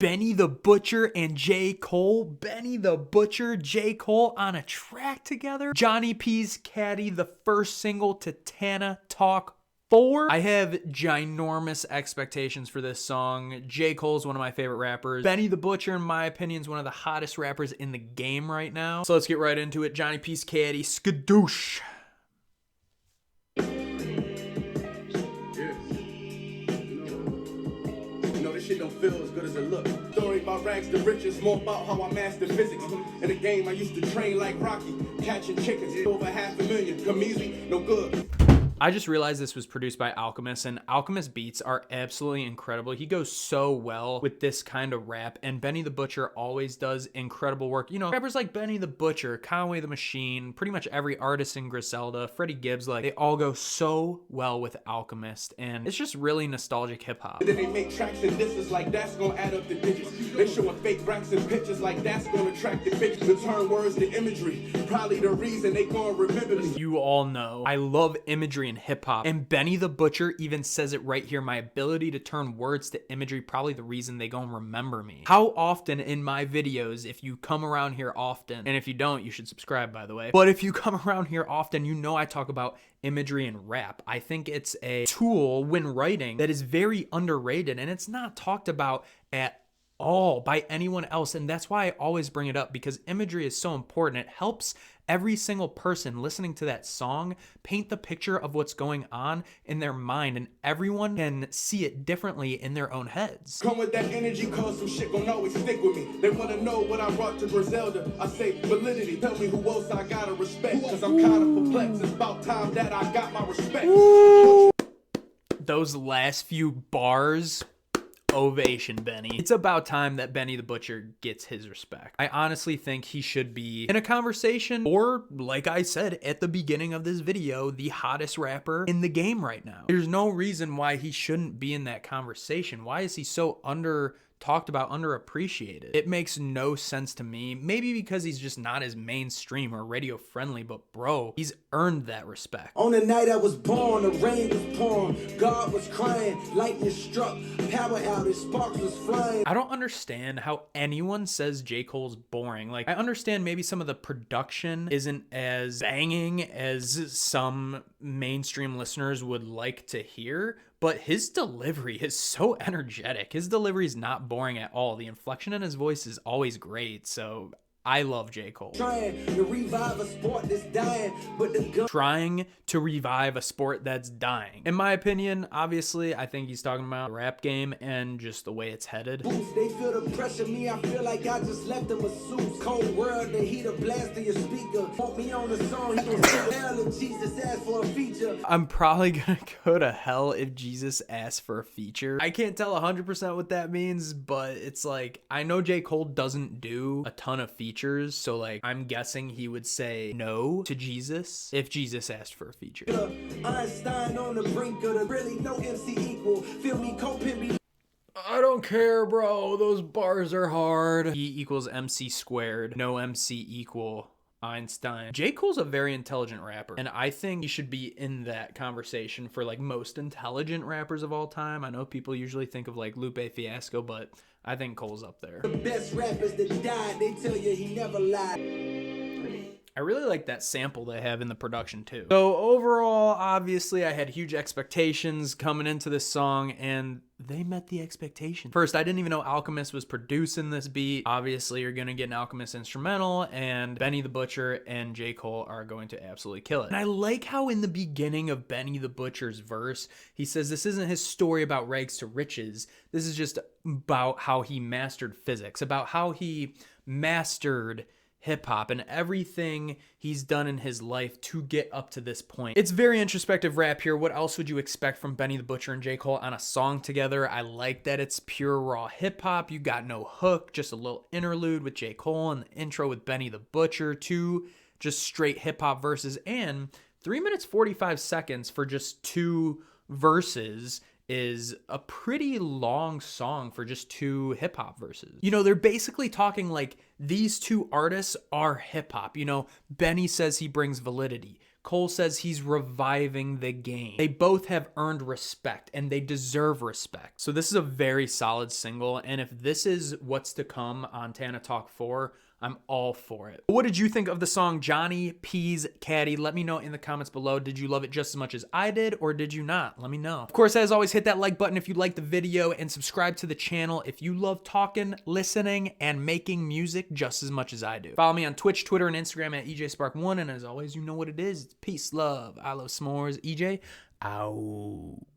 Benny the Butcher and J. Cole. Benny the Butcher, J. Cole on a track together. Johnny P's CADDY, the first single to Tana Talk 4. I have ginormous expectations for this song. J. Cole's one of my favorite rappers. Benny the Butcher, in my opinion, is one of the hottest rappers in the game right now. So let's get right into it. Johnny P's CADDY, skadoosh. Shit don't feel as good as it look. Story about rags to riches, more about how I mastered physics. In the game, I used to train like Rocky, catching chickens. Over 500,000, come easy, no good. I just realized this was produced by Alchemist, and Alchemist beats are absolutely incredible. He goes so well with this kind of rap, and Benny the Butcher always does incredible work. You know, rappers like Benny the Butcher, Conway the Machine, pretty much every artist in Griselda, Freddie Gibbs, like, they all go so well with Alchemist, and it's just really nostalgic hip-hop. Then they make tracks and disses like that's gonna add up the digits. They showing fake racks and pictures like that's gonna attract the bitches. To turn words to imagery, probably the reason they gonna remember me. You all know I love imagery in hip-hop, and Benny the Butcher even says it right here. My ability to turn words to imagery, probably the reason they gonna remember me. How often in my videos, if you come around here often, and if you don't, you should subscribe, by the way, but if you come around here often, you know I talk about imagery and rap. I think it's a tool when writing that is very underrated, and it's not talked about at all by anyone else, and that's why I always bring it up, because imagery is so important. It helps every single person listening to that song paint the picture of what's going on in their mind, and everyone can see it differently in their own heads. Come with that energy, cause some shit gon' always stick with me. They wanna know what I brought to Griselda. I say validity. Tell me who else I gotta respect, cause I'm kinda perplexed. It's about time that I got my respect. Those last few bars, ovation, Benny. It's about time that Benny the Butcher gets his respect. I honestly think he should be in a conversation, or like I said at the beginning of this video, the hottest rapper in the game right now. There's no reason why he shouldn't be in that conversation. Why is he so talked about, underappreciated? It makes no sense to me. Maybe because he's just not as mainstream or radio friendly, but bro, he's earned that respect. On the night I was born, the rain was pouring, God was crying, lightning struck, power outage, sparks was flying. I don't understand how anyone says J. Cole's boring. Like, I understand maybe some of the production isn't as banging as some mainstream listeners would like to hear, but his delivery is so energetic. His delivery is not boring at all. The inflection in his voice is always great. So I love J. Cole. Trying to revive a sport that's dying, but the gun. Trying to revive a sport that's dying. In my opinion, obviously, I think he's talking about the rap game and just the way it's headed. They feel the pressure, me, I feel like I just left them a suit. Cold world, the heat of blast in your speaker. Want me on the song, he gon' sing hell if Jesus asked for a feature. I'm probably gonna go to hell if Jesus asks for a feature. I can't tell 100% what that means, but it's like, I know J. Cole doesn't do a ton of features, so like I'm guessing he would say no to Jesus if Jesus asked for a feature. Einstein on the brink of the really no MC equal. Feel me, co-pimp. I don't care, bro. Those bars are hard. E equals MC squared. No MC equal Einstein. J. Cole's a very intelligent rapper, and I think he should be in that conversation for like most intelligent rappers of all time. I know people usually think of like Lupe Fiasco, but I think Cole's up there. The best rappers that died, they tell you he never lied. I really like that sample they have in the production too. So overall, obviously, I had huge expectations coming into this song, and they met the expectations. First, I didn't even know Alchemist was producing this beat. Obviously, you're gonna get an Alchemist instrumental, and Benny the Butcher and J. Cole are going to absolutely kill it. And I like how in the beginning of Benny the Butcher's verse, he says this isn't his story about rags to riches. This is just about how he mastered physics, about how he mastered hip-hop and everything he's done in his life to get up to this point. It's very introspective rap here. What else would you expect from Benny the Butcher and J. Cole on a song together? I like that it's pure raw hip-hop. You got no hook, just a little interlude with J. Cole and the intro with Benny the Butcher, two just straight hip-hop verses, and 3 minutes 45 seconds for just two verses is a pretty long song for just two hip-hop verses. You know, they're basically talking like these two artists are hip-hop. You know, Benny says he brings validity. Cole says he's reviving the game. They both have earned respect and they deserve respect. So this is a very solid single. And if this is what's to come on Tana Talk 4, I'm all for it. What did you think of the song Johnny P's Caddy? Let me know in the comments below. Did you love it just as much as I did, or did you not? Let me know. Of course, as always, hit that like button if you liked the video and subscribe to the channel if you love talking, listening, and making music just as much as I do. Follow me on Twitch, Twitter, and Instagram at EJSpark1. And as always, you know what it is. It's peace, love. I love s'mores. EJ, out.